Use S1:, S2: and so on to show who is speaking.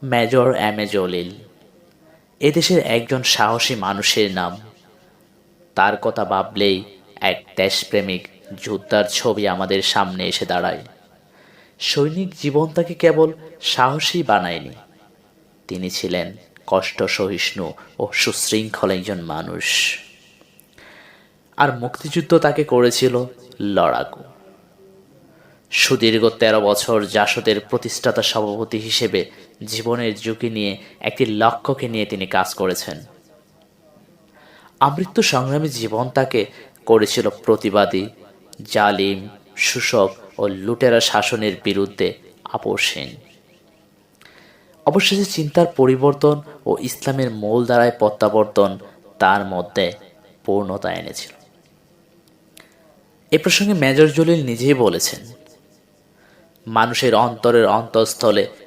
S1: Major M A Jalil এদেশের একজন সাহসী মানুষের নাম। তার কথা ভাবলেই এক দেশপ্রেমিক যোদ্ধার ছবি আমাদের সামনে এসে দাঁড়ায়। সৈনিক জীবন তাকে কেবল সাহসী বানায়নি, তিনি ছিলেন কষ্ট সহিষ্ণু ও সুশৃঙ্খল একজন মানুষ। আর মুক্তিযুদ্ধ তাকে করেছিল লড়াকু। সুদীর্ঘ ১৩ বছর জাসদের প্রতিষ্ঠাতা সভাপতি হিসেবে জীবনের ঝুঁকি নিয়ে একটি লক্ষ্যকে নিয়ে তিনি কাজ করেছেন। আমৃত্যু সংগ্রামী জীবন তাকে করেছিল প্রতিবাদী, জালিম, শোষক ও লুটেরা শাসনের বিরুদ্ধে আপোষহীন। অবশেষে চিন্তার পরিবর্তন ও ইসলামের মূলধারায় প্রত্যাবর্তন তার মধ্যে পূর্ণতা এনেছিল। এ প্রসঙ্গে মেজর জলিল নিজেই বলেছেন, মানুষের অন্তরের অন্তঃস্থলে